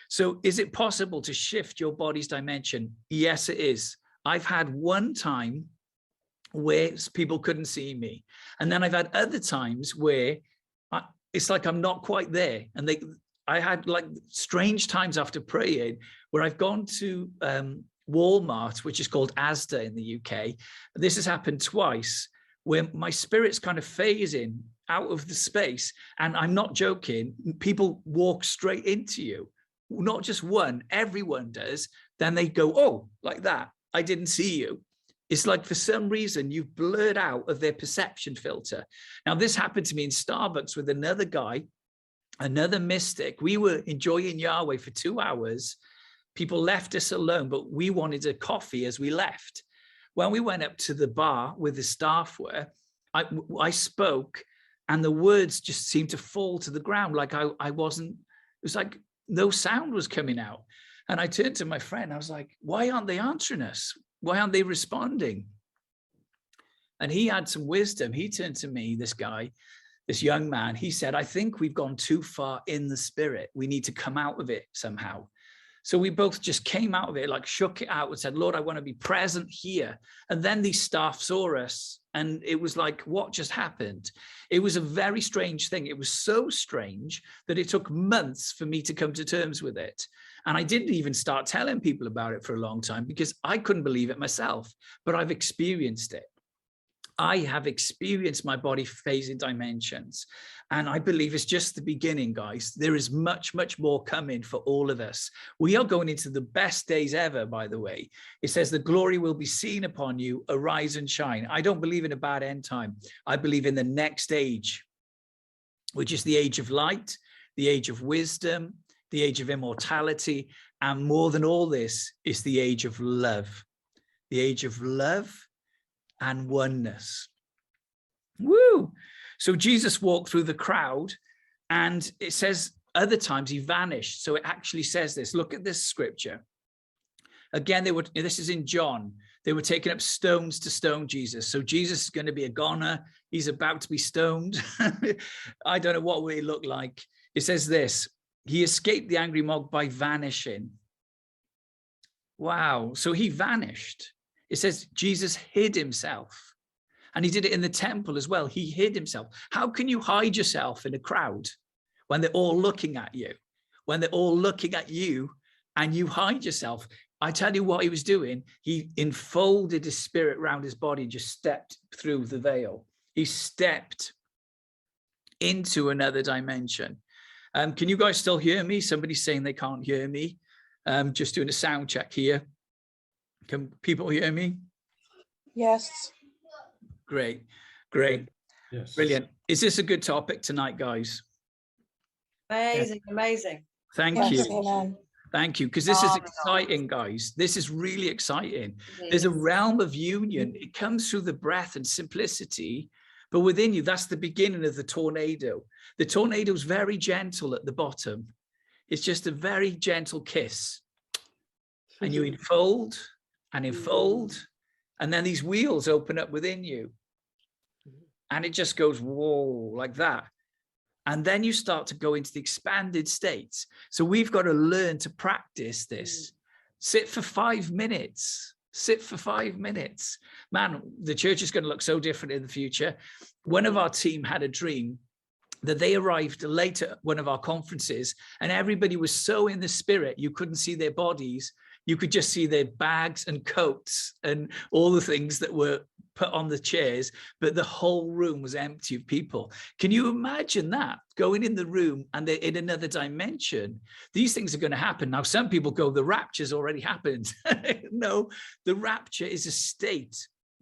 So is it possible to shift your body's dimension? Yes, it is. I've had one time where people couldn't see me. And then I've had other times where it's like I'm not quite there. And I had like strange times after praying where I've gone to Walmart, which is called Asda in the UK. This has happened twice, where my spirit's kind of phasing out of the space. And I'm not joking, people walk straight into you. Not just one, everyone does. Then they go, oh, like that. I didn't see you. It's like for some reason you've blurred out of their perception filter. Now, this happened to me in Starbucks with another guy, another mystic. We were enjoying Yahweh for 2 hours. People left us alone, but we wanted a coffee as we left. When we went up to the bar where the staff were, I spoke and the words just seemed to fall to the ground. Like I wasn't, it was like no sound was coming out. And I turned to my friend, I was like, why aren't they answering us? Why aren't they responding? And he had some wisdom. He turned to me, this guy, this young man, he said, I think we've gone too far in the spirit. We need to come out of it somehow. So we both just came out of it, like shook it out and said, Lord, I want to be present here. And then these staff saw us and it was like, what just happened? It was a very strange thing. It was so strange that it took months for me to come to terms with it. And I didn't even start telling people about it for a long time because I couldn't believe it myself, but I've experienced it. I have experienced my body phasing dimensions. And I believe it's just the beginning, guys. There is much, much more coming for all of us. We are going into the best days ever, by the way. It says the glory will be seen upon you, arise and shine. I don't believe in a bad end time. I believe in the next age, which is the age of light, the age of wisdom, the age of immortality, and more than all this is the age of love and oneness. Woo! So Jesus walked through the crowd, and it says other times he vanished. So it actually says this. Look at this scripture. Again, this is in John. They were taking up stones to stone Jesus. So Jesus is going to be a goner. He's about to be stoned. I don't know what will he look like. It says this. He escaped the angry mob by vanishing. Wow. So he vanished. It says Jesus hid himself. And he did it in the temple as well. He hid himself. How can you hide yourself in a crowd when they're all looking at you? When they're all looking at you and you hide yourself? I tell you what he was doing. He enfolded his spirit around his body, just stepped through the veil. He stepped into another dimension. Can you guys still hear me? Somebody's saying they can't hear me. Just doing a sound check here. Can people hear me? Yes. Great. Yes. Brilliant. Is this a good topic tonight, guys? Amazing, amazing. Thank Yes, you. amen. Thank you, because this is exciting, guys. This is really exciting. There's a realm of union. It comes through the breath and simplicity, but within you, that's the beginning of the tornado. The tornado is very gentle at the bottom. It's just a very gentle kiss. And you enfold and enfold, and then these wheels open up within you. And it just goes, whoa, like that. And then you start to go into the expanded states. So we've got to learn to practice this. Sit for 5 minutes. Sit for 5 minutes. Man, the church is going to look so different in the future. One of our team had a dream that they arrived late at one of our conferences and everybody was so in the spirit, you couldn't see their bodies. You could just see their bags and coats and all the things that were put on the chairs, but the whole room was empty of people. Can you imagine that? Going in the room and they're in another dimension. These things are going to happen. Now, some people go, the rapture's already happened. No, the rapture is a state.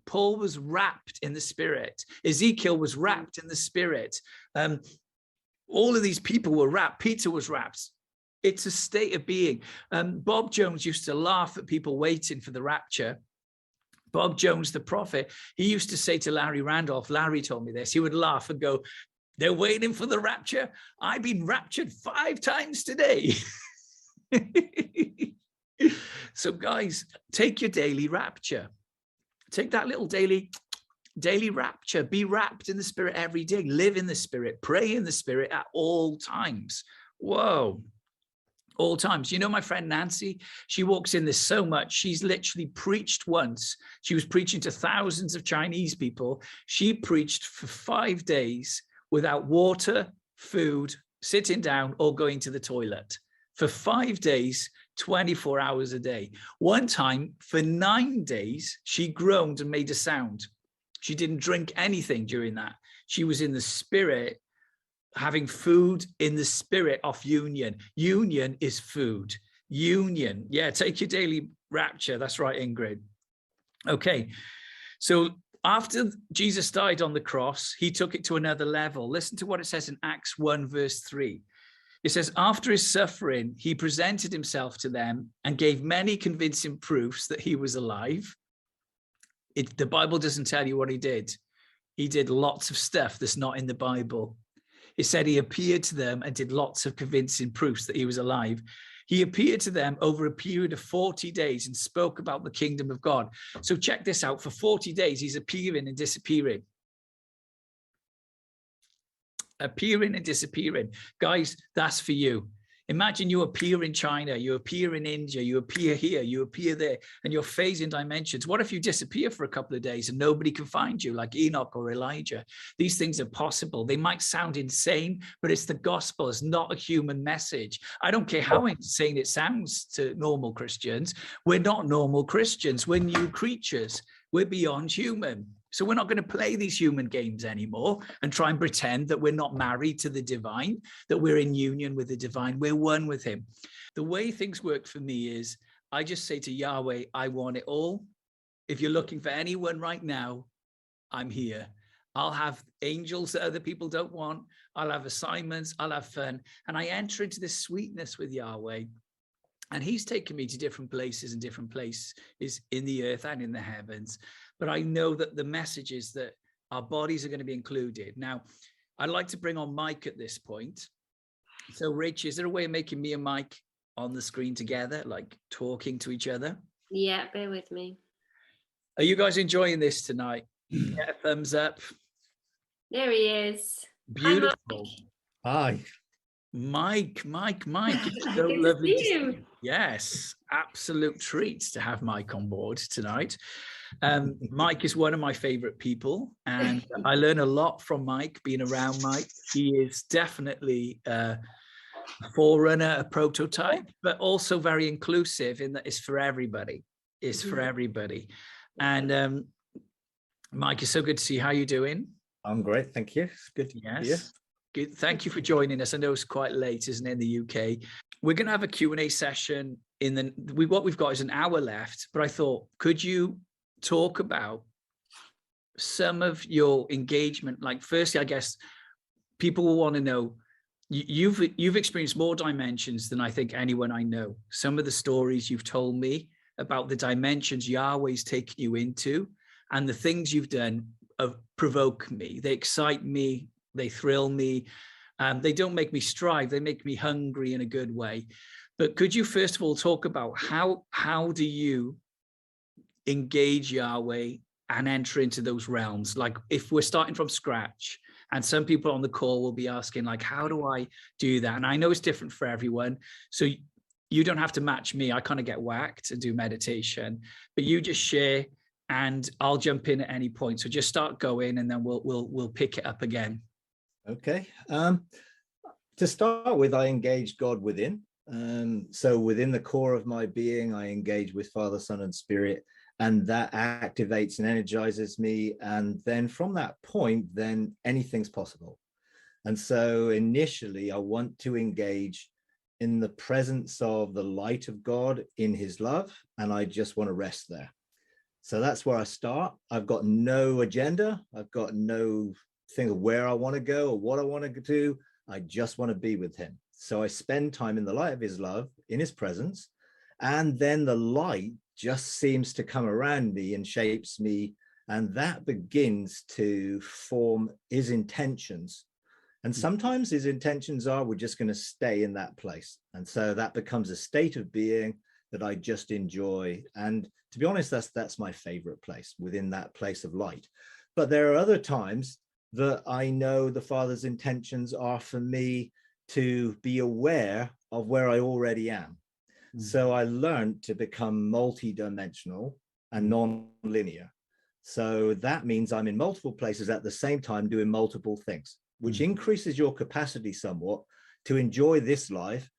Paul was wrapped in the spirit. Ezekiel was wrapped in the spirit. All of these people were wrapped. Peter was wrapped. It's a state of being. Bob Jones used to laugh at people waiting for the rapture. Bob Jones, the prophet, he used to say to Larry Randolph, Larry told me this, he would laugh and go, they're waiting for the rapture. I've been raptured 5 times today. So guys, take your daily rapture. Take that little daily rapture. Be wrapped in the spirit every day. Live in the spirit. Pray in the spirit at all times. Whoa. all times. You know, my friend Nancy, she walks in this so much. She's literally preached once. She was preaching to thousands of Chinese people. She preached for 5 days without water, food, sitting down, or going to the toilet. For 5 days, 24 hours a day. One time, for 9 days, she groaned and made a sound. She didn't drink anything during that. She was in the spirit, having food in the spirit of union. Union is food. Union. Yeah, take your daily rapture. That's right, Ingrid. Okay, so after Jesus died on the cross, he took it to another level. Listen to what it says in Acts 1, verse 3. It says, after his suffering, he presented himself to them and gave many convincing proofs that he was alive. The Bible doesn't tell you what he did. He did lots of stuff that's not in the Bible. It said he appeared to them and did lots of convincing proofs that he was alive. He appeared to them over a period of 40 days and spoke about the kingdom of God. So check this out. For 40 days, he's appearing and disappearing. Appearing and disappearing. Guys, that's for you. Imagine you appear in China, you appear in India, you appear here, you appear there, and you're phasing dimensions. What if you disappear for a couple of days and nobody can find you, like Enoch or Elijah? These things are possible. They might sound insane, but it's the gospel. It's not a human message. I don't care how insane it sounds to normal Christians. We're not normal Christians. We're new creatures. We're beyond human. So we're not going to play these human games anymore and try and pretend that we're not married to the divine, that we're in union with the divine. We're one with him. The way things work for me is I just say to Yahweh, I want it all. If you're looking for anyone right now, I'm here. I'll have angels that other people don't want. I'll have assignments. I'll have fun. And I enter into this sweetness with Yahweh. And he's taken me to different places, and different places in the earth and in the heavens. But I know that the message is that our bodies are going to be included. Now, I'd like to bring on Mike at this point. So, Rich, is there a way of making me and Mike on the screen together, like talking to each other? Yeah, bear with me. Are you guys enjoying this tonight? Get a thumbs up. There he is. Beautiful. Hi. Mike. It's so Good to lovely see you. Yes, absolute treats to have Mike on board tonight. Mike is one of my favorite people, and I learn a lot from Mike, being around Mike. He is definitely a forerunner, a prototype, but also very inclusive in that it's for everybody. It's for everybody. And Mike, it's so good to see you. How are you doing? I'm great, thank you. It's good to be here. Good. Thank you for joining us. I know it's quite late, isn't it, in the UK? We're going to have a Q&A session what we've got is an hour left, but I thought, could you talk about some of your engagement? Like, firstly, I guess people will want to know, you've experienced more dimensions than I think anyone I know. Some of the stories you've told me about the dimensions Yahweh's taken you into, and the things you've done provoke me. They excite me. They thrill me. They don't make me strive. They make me hungry in a good way. But could you first of all talk about how do you engage Yahweh and enter into those realms? Like, if we're starting from scratch, and some people on the call will be asking, like, how do I do that? And I know it's different for everyone. So you don't have to match me. I kind of get whacked and do meditation, but you just share and I'll jump in at any point. So just start going and then we'll pick it up again. Okay. To start with, I engage God within. So within the core of my being, I engage with Father, Son, and Spirit, and that activates and energizes me. And then from that point, then anything's possible. And so initially, I want to engage in the presence of the light of God in his love, and I just want to rest there. So that's where I start. I've got no agenda. I've got no thing of where I want to go or what I want to do. I just want to be with him. So I spend time in the light of his love, in his presence, and then the light just seems to come around me and shapes me, and that begins to form his intentions. And sometimes his intentions are, we're just going to stay in that place. And so that becomes a state of being that I just enjoy. And to be honest, that's my favorite place, within that place of light. But there are other times that I know the Father's intentions are for me to be aware of where I already am. So I learned to become multi-dimensional and non-linear. So that means I'm in multiple places at the same time doing multiple things, which increases your capacity somewhat to enjoy this life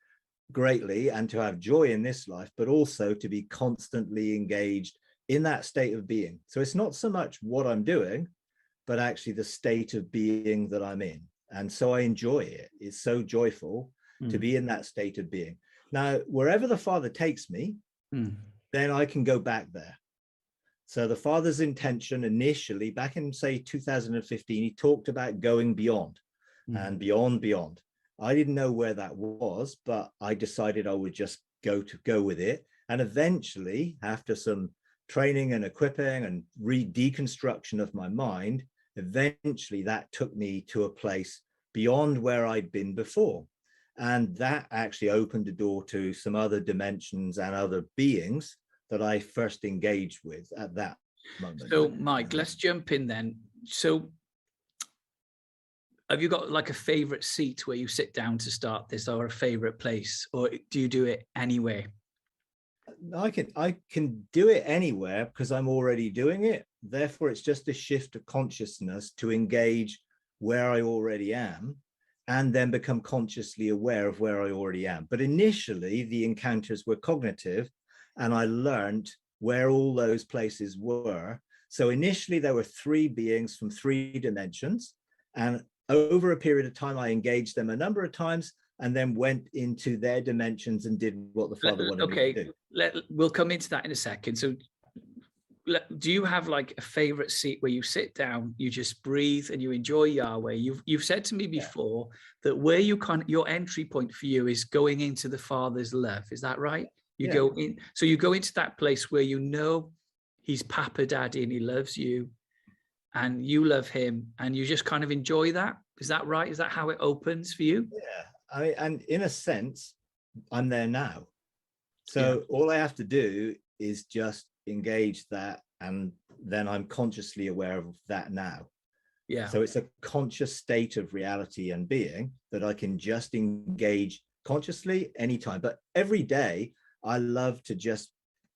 greatly and to have joy in this life, but also to be constantly engaged in that state of being. So it's not so much what I'm doing, but actually the state of being that I'm in. And so I enjoy it. It's so joyful to be in that state of being. Now, wherever the Father takes me, then I can go back there. So the Father's intention initially, back in, say, 2015, he talked about going beyond and beyond. I didn't know where that was, but I decided I would just go with it. And eventually, after some training and equipping and deconstruction of my mind, eventually that took me to a place beyond where I'd been before. And that actually opened the door to some other dimensions and other beings that I first engaged with at that moment. So, Mike, let's jump in then. So, have you got like a favorite seat where you sit down to start this, or a favorite place, or do you do it anywhere? I can do it anywhere because I'm already doing it. Therefore, it's just a shift of consciousness to engage where I already am, and then become consciously aware of where I already am. But initially, the encounters were cognitive, and I learned where all those places were. So initially, there were 3 beings from 3 dimensions. And over a period of time, I engaged them a number of times and then went into their dimensions and did what the Father wanted me to do. We'll come into that in a second. So do you have like a favorite seat where you sit down, you just breathe and you enjoy Yahweh? You've said to me before that where your entry point for you is going into the Father's love. Is that right? You go in, so you go into that place where you know he's Papa Daddy and he loves you and you love him, and you just kind of enjoy that. Is that right? Is that how it opens for you? Yeah, and in a sense, I'm there now. So all I have to do is just engage that, and then I'm consciously aware of that now. Yeah. So it's a conscious state of reality and being that I can just engage consciously anytime. But every day, I love to just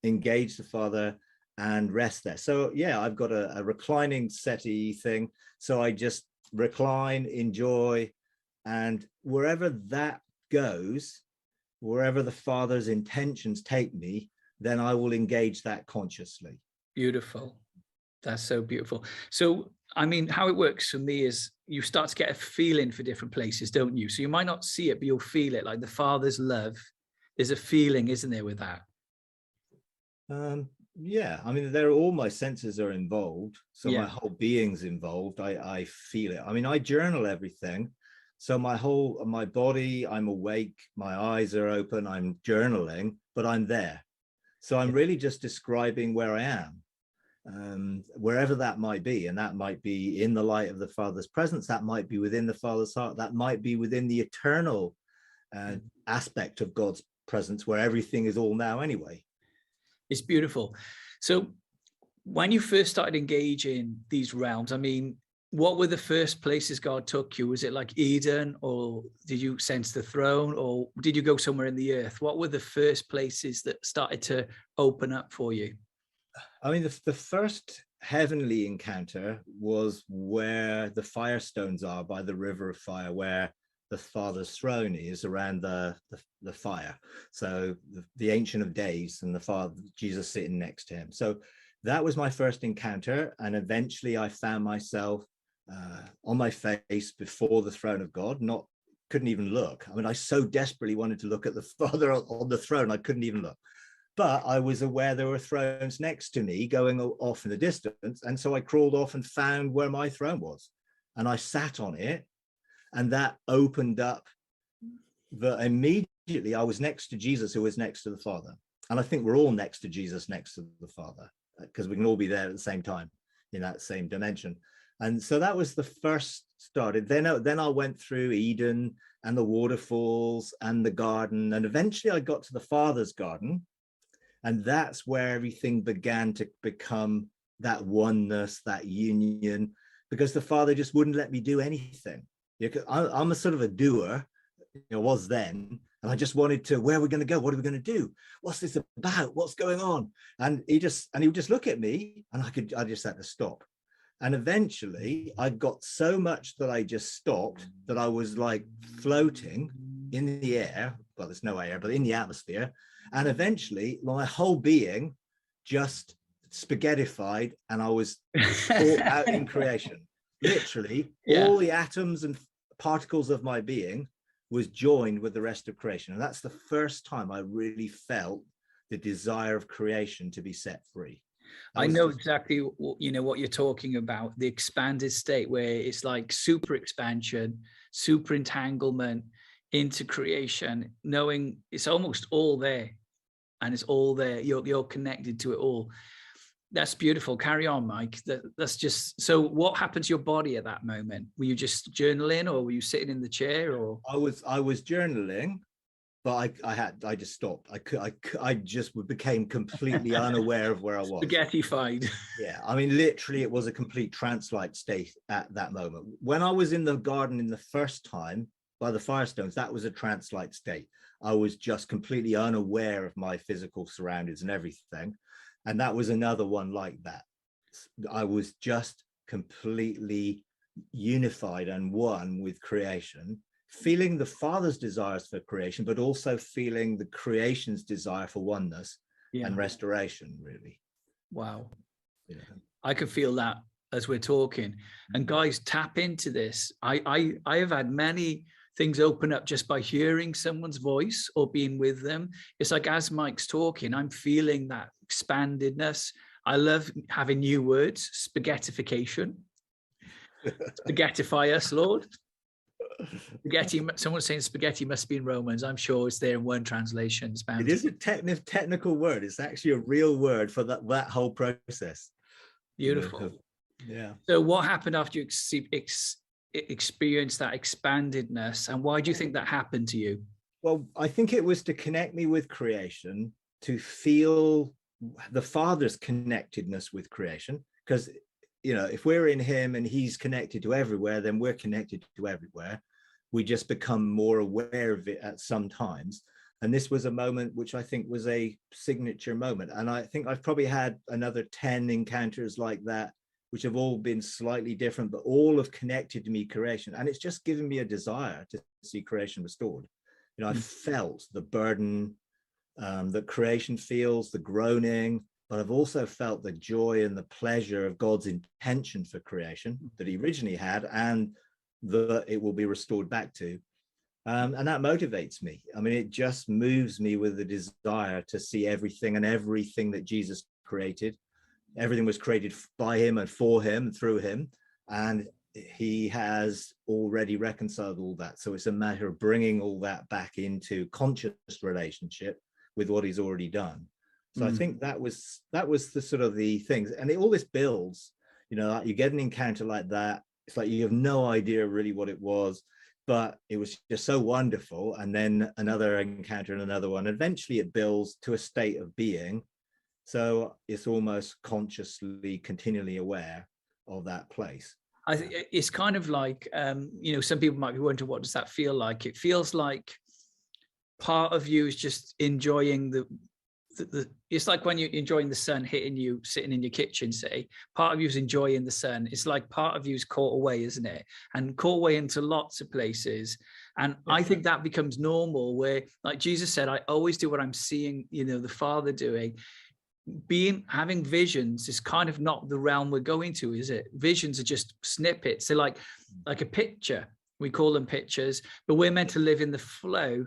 engage the Father and rest there. So yeah, I've got a reclining settee thing. So I just recline, enjoy, and wherever that goes, wherever the Father's intentions take me, then I will engage that consciously. Beautiful. That's so beautiful. So, I mean, how it works for me is you start to get a feeling for different places, don't you? So you might not see it, but you'll feel it, like the Father's love. There's a feeling, isn't there, with that? Yeah, I mean, all my senses are involved. So my whole being's involved. I feel it. I mean, I journal everything. So my body, I'm awake, my eyes are open, I'm journaling, but I'm there. So I'm really just describing where I am, wherever that might be. And that might be in the light of the Father's presence. That might be within the Father's heart. That might be within the eternal aspect of God's presence, where everything is all now anyway. It's beautiful. So when you first started engaging these realms, I mean, what were the first places God took you? Was it like Eden, or did you sense the throne, or did you go somewhere in the earth? What were the first places that started to open up for you? I mean, the first heavenly encounter was where the firestones are by the river of fire, where the Father's throne is around the fire. So the Ancient of Days and the Father, Jesus sitting next to him. So that was my first encounter. And eventually I found myself on my face before the throne of God, couldn't even look. I mean, I so desperately wanted to look at the Father on the throne, I couldn't even look. But I was aware there were thrones next to me going off in the distance. And so I crawled off and found where my throne was. And I sat on it. And that opened up immediately I was next to Jesus, who was next to the Father. And I think we're all next to Jesus, next to the Father, because we can all be there at the same time in that same dimension. And so that was the first started. Then I went through Eden and the waterfalls and the garden. And eventually I got to the Father's garden. And that's where everything began to become that oneness, that union, because the Father just wouldn't let me do anything. I'm a sort of a doer, was then, And I just wanted to, where are we going to go? What are we going to do? What's this about? What's going on? And he would just look at me, and I just had to stop. And eventually I got so much that I just stopped, that I was like floating in the air. Well, there's no air, but in the atmosphere. And eventually my whole being just spaghettified, and I was caught out in creation. Literally, all the atoms and particles of my being was joined with the rest of creation. And that's the first time I really felt the desire of creation to be set free. I know exactly what you're talking about, the expanded state, where it's like super expansion, super entanglement into creation, knowing it's almost all there, and it's all there. You're connected to it all. That's beautiful. Carry on, Mike. That's just, so what happened to your body at that moment? Were you just journaling, or were you sitting in the chair? Or I was journaling, but I just stopped. I just became completely unaware of where I was. Spaghettified. Yeah, I mean, literally, it was a complete trance-like state at that moment. When I was in the garden in the first time by the Firestones, that was a trance-like state. I was just completely unaware of my physical surroundings and everything. And that was another one like that. I was just completely unified and one with creation, feeling the Father's desires for creation, but also feeling the creation's desire for oneness and restoration, really. Wow. Yeah. I can feel that as we're talking. And guys, tap into this. I have had many things open up just by hearing someone's voice or being with them. It's like, as Mike's talking, I'm feeling that expandedness. I love having new words, spaghettification. Spaghettify us, Lord. Spaghetti, someone's saying spaghetti must be in Romans. I'm sure it's there in one translation. It is a technical word. It's actually a real word for that whole process. Beautiful. Yeah. So what happened after you experienced that expandedness, and why do you think that happened to you? Well, I think it was to connect me with creation, to feel the Father's connectedness with creation, because if we're in him and he's connected to everywhere, then we're connected to everywhere. We just become more aware of it at some times. And this was a moment which I think was a signature moment. And I think I've probably had another 10 encounters like that, which have all been slightly different, but all have connected to me creation. And it's just given me a desire to see creation restored. I felt the burden that creation feels, the groaning, but I've also felt the joy and the pleasure of God's intention for creation that he originally had, and that it will be restored back to. And that motivates me. I mean, it just moves me with the desire to see everything that Jesus created. Everything was created by him and for him and through him. And he has already reconciled all that. So it's a matter of bringing all that back into conscious relationship with what he's already done. So I think that was the sort of the things. And all this builds, you get an encounter like that. It's like you have no idea really what it was, but it was just so wonderful. And then another encounter and another one. Eventually it builds to a state of being. So it's almost consciously, continually aware of that place. I think it's kind of like, some people might be wondering, what does that feel like? It feels like part of you is just enjoying the it's like when you're enjoying the sun hitting you, sitting in your kitchen, say, part of you is enjoying the sun. It's like part of you is caught away, isn't it? And caught away into lots of places. And I think that becomes normal, where, like Jesus said, I always do what I'm seeing, the Father doing. Having visions is kind of not the realm we're going to, is it? Visions are just snippets. They're like a picture. We call them pictures, but we're meant to live in the flow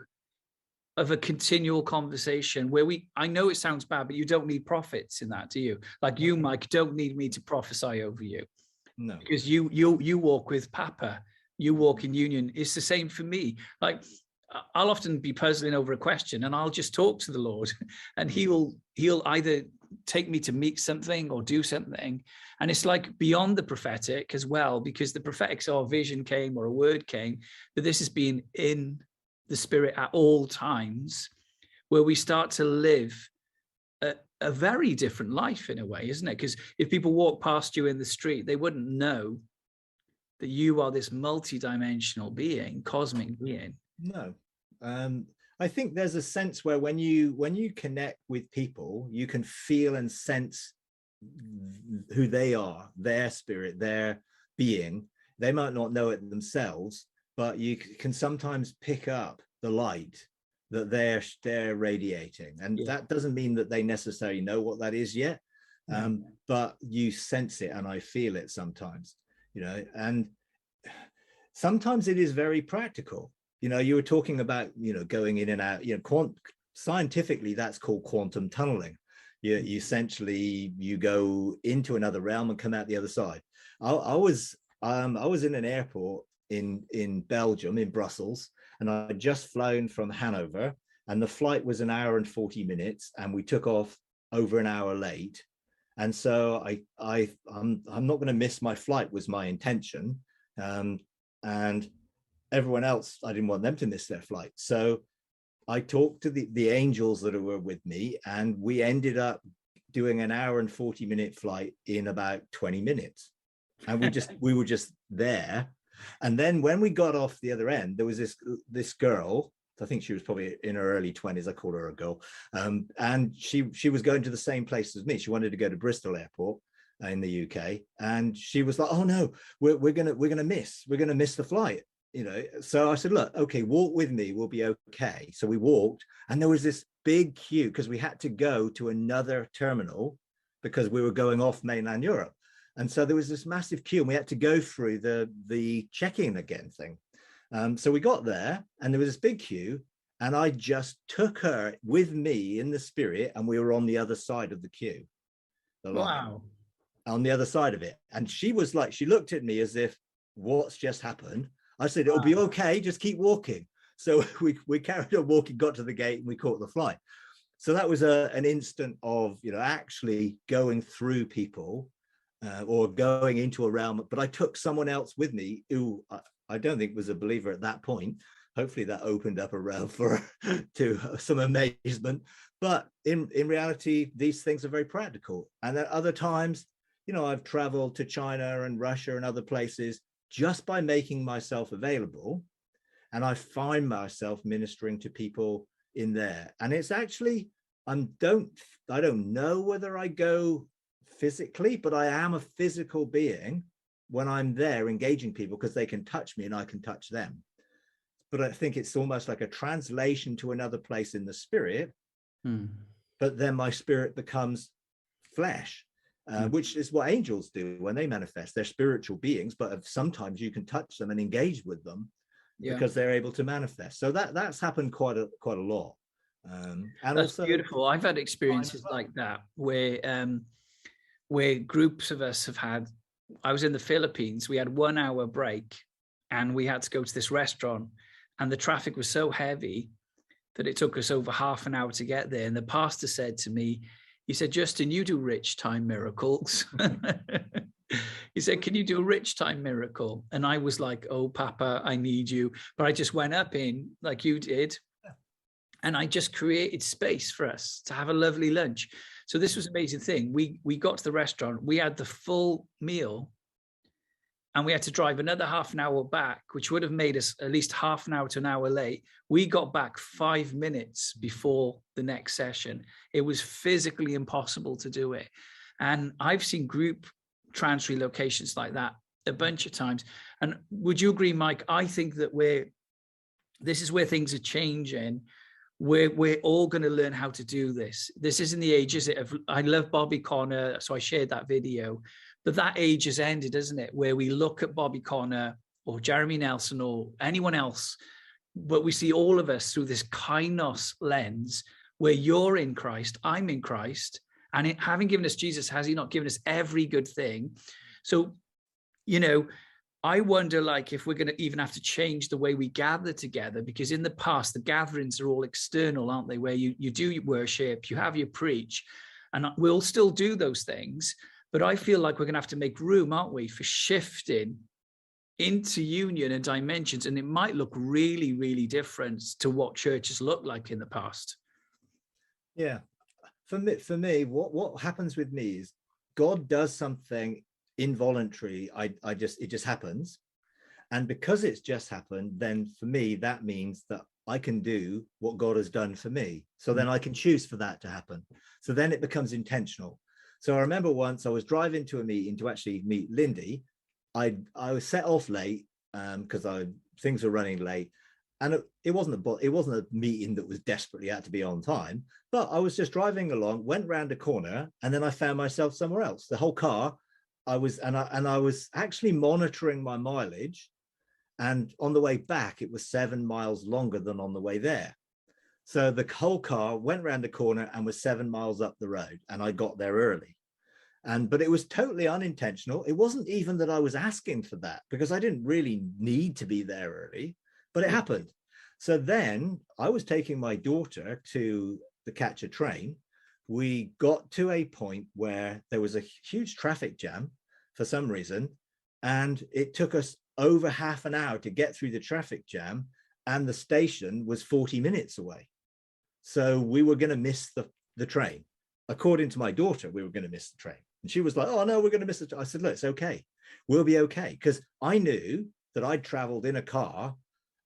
of a continual conversation where I know it sounds bad, but you don't need prophets in that, do you? Like you, Mike, don't need me to prophesy over you. No. Because you walk with Papa, you walk in union. It's the same for me. Like I'll often be puzzling over a question and I'll just talk to the Lord, and he'll either take me to meet something or do something. And it's like beyond the prophetic as well, because the prophetic, so a vision came or a word came, but this has been in the Spirit at all times, where we start to live a very different life in a way, isn't it? Because if people walk past you in the street, they wouldn't know that you are this multi-dimensional being, cosmic being. No. I think there's a sense where when you connect with people, you can feel and sense who they are, their spirit, their being. They might not know it themselves, but you can sometimes pick up the light that they're radiating. And that doesn't mean that they necessarily know what that is yet, but you sense it, and I feel it sometimes, and sometimes it is very practical. You were talking about, going in and out, scientifically, that's called quantum tunneling. You essentially, you go into another realm and come out the other side. I was in an airport in Belgium, in Brussels, and I'd just flown from Hanover, and the flight was 1 hour and 40 minutes, and we took off over 1 hour late. And so I'm not going to miss my flight, was my intention. And everyone else, I didn't want them to miss their flight. So I talked to the angels that were with me, and we ended up doing 1 hour and 40 minute flight in about 20 minutes. And we were just there. And then when we got off the other end, there was this girl, I think she was probably in her early 20s, I call her a girl, and she was going to the same place as me. She wanted to go to Bristol Airport in the UK, and she was like, oh no, we're gonna miss the flight, So I said, look, okay, walk with me, we'll be okay. So we walked, and there was this big queue because we had to go to another terminal because we were going off mainland Europe. And so there was this massive queue, and we had to go through the check-in again thing. So we got there, and there was this big queue, and I just took her with me in the spirit, and we were on the other side of the queue. Wow. On the other side of it. And she was like, she looked at me as if, what's just happened? I said, it'll be okay, just keep walking. So we carried on walking, got to the gate, and we caught the flight. So that was an instant of, actually going through people or going into a realm. But I took someone else with me who I don't think was a believer at that point. Hopefully that opened up a realm to some amazement. But in reality, these things are very practical. And at other times, I've traveled to China and Russia and other places just by making myself available. And I find myself ministering to people in there. And it's actually, I don't know whether I go physically, but I am a physical being when I'm there engaging people, because they can touch me and I can touch them. But I think it's almost like a translation to another place in the spirit. But then my spirit becomes flesh, which is what angels do when they manifest. They're spiritual beings, but sometimes you can touch them and engage with them because they're able to manifest. So that's happened quite a lot. And that's also beautiful. I've had experiences like that where groups of us have had. I was in the Philippines. We had 1 hour break, and we had to go to this restaurant, and the traffic was so heavy that it took us over half an hour to get there. And the pastor said to me, he said, Justin, you do rich time miracles. He said, can you do a rich time miracle? And I was like, oh, Papa, I need you. But I just went up in like you did. And I just created space for us to have a lovely lunch. So this was an amazing thing. We got to the restaurant, we had the full meal, and we had to drive another half an hour back, which would have made us at least half an hour to an hour late. We got back 5 minutes before the next session. It was physically impossible to do it. And I've seen group trans relocations like that a bunch of times. And would you agree, Mike? I think that this is where things are changing. We're all going to learn how to do this. This isn't the age, is it? I love Bobby Connor, so I shared that video. But that age has ended, isn't it? Where we look at Bobby Connor or Jeremy Nelson or anyone else, but we see all of us through this KAINOS lens, where you're in Christ, I'm in Christ, and having given us Jesus, has he not given us every good thing? So, I wonder, like, if we're going to even have to change the way we gather together, because in the past, the gatherings are all external, aren't they? Where you do your worship, you have your preach, and we'll still do those things. But I feel like we're going to have to make room, aren't we, for shifting into union and dimensions. And it might look really, really different to what churches looked like in the past. Yeah. For me, what happens with me is God does something involuntary. It just happens. And because it's just happened, then for me, that means that I can do what God has done for me. So then I can choose for that to happen. So then it becomes intentional. So I remember once I was driving to a meeting to actually meet Lindy. I was set off late because things were running late, and it wasn't a meeting that was desperately had to be on time. But I was just driving along, went round a corner, and then I found myself somewhere else. The whole car, I was actually monitoring my mileage, and on the way back it was 7 miles longer than on the way there. So the whole car went round the corner and was 7 miles up the road, and I got there early. But it was totally unintentional. It wasn't even that I was asking for that, because I didn't really need to be there early, but it happened. So then I was taking my daughter to catch a train. We got to a point where there was a huge traffic jam for some reason, and it took us over half an hour to get through the traffic jam, and the station was 40 minutes away. So we were going to miss the train. According to my daughter, we were going to miss the train. And she was like, oh, no, we're going to miss it. I said, look, it's okay. We'll be okay. Because I knew that I'd traveled in a car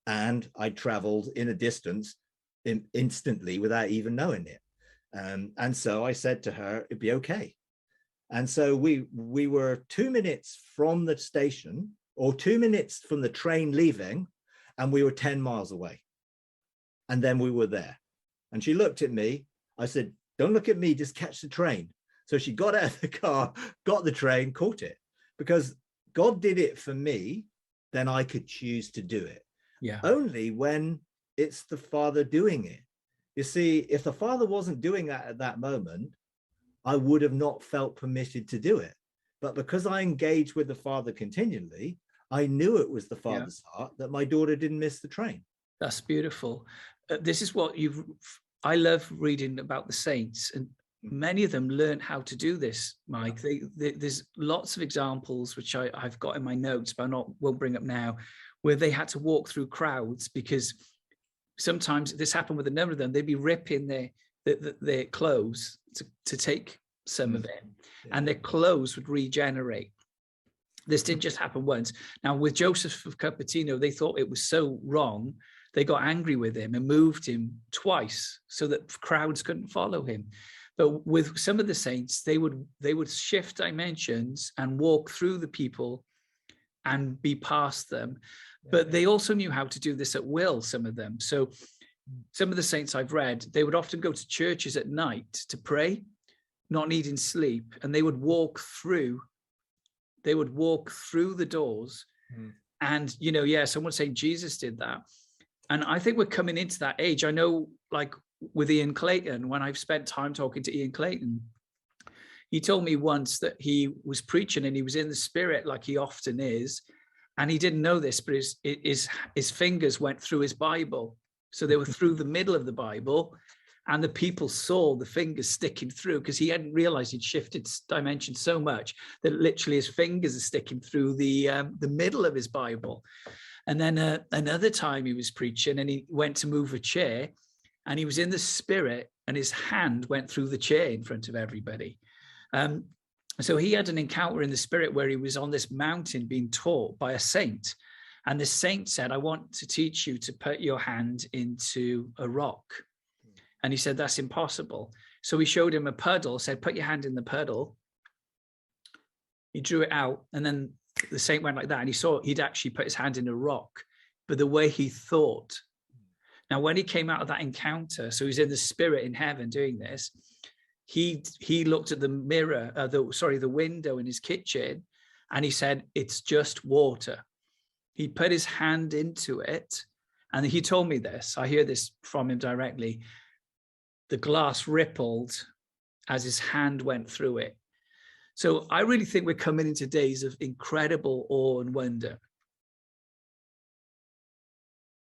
and I'd traveled in a distance instantly without even knowing it. And so I said to her, it'd be okay. And so we were 2 minutes from the station, or 2 minutes from the train leaving, and we were 10 miles away. And then we were there. And she looked at me. I said, don't look at me, just catch the train. So she got out of the car, got the train, caught it. Because God did it for me, then I could choose to do it. Yeah. Only when it's the Father doing it. You see, if the Father wasn't doing that at that moment, I would have not felt permitted to do it. But because I engaged with the Father continually, I knew it was the Father's heart that my daughter didn't miss the train. That's beautiful. This is what I love reading about the saints, and many of them learn how to do this, Mike. There's lots of examples which I've got in my notes, but won't bring up now, where they had to walk through crowds, because sometimes this happened with a number of them. They'd be ripping their clothes to take some of it, and their clothes would regenerate. This didn't just happen once. Now, with Joseph of Cupertino, they thought it was so wrong, they got angry with him and moved him twice so that crowds couldn't follow him. But with some of the saints, they would shift dimensions and walk through the people and be past them. But they also knew how to do this at will, some of them. So some of the saints I've read, they would often go to churches at night to pray, not needing sleep, and they would walk through the doors. And, someone saying Jesus did that. And I think we're coming into that age. I know, like with Ian Clayton, when I've spent time talking to Ian Clayton, he told me once that he was preaching and he was in the spirit, like he often is. And he didn't know this, but his fingers went through his Bible. So they were through the middle of the Bible, and the people saw the fingers sticking through, because he hadn't realized he'd shifted dimension so much that literally his fingers are sticking through the middle of his Bible. And then another time he was preaching and he went to move a chair, and he was in the spirit and his hand went through the chair in front of everybody. So he had an encounter in the spirit where he was on this mountain being taught by a saint. And the saint said, I want to teach you to put your hand into a rock. And he said, that's impossible. So he showed him a puddle, said, put your hand in the puddle. He drew it out, and then the saint went like that, and he saw he'd actually put his hand in a rock, but the way he thought. Now, when he came out of that encounter, so he's in the spirit in heaven doing this, he looked at the mirror, the window in his kitchen, and he said, it's just water. He put his hand into it, and he told me this. I hear this from him directly. The glass rippled as his hand went through it. So I really think we're coming into days of incredible awe and wonder.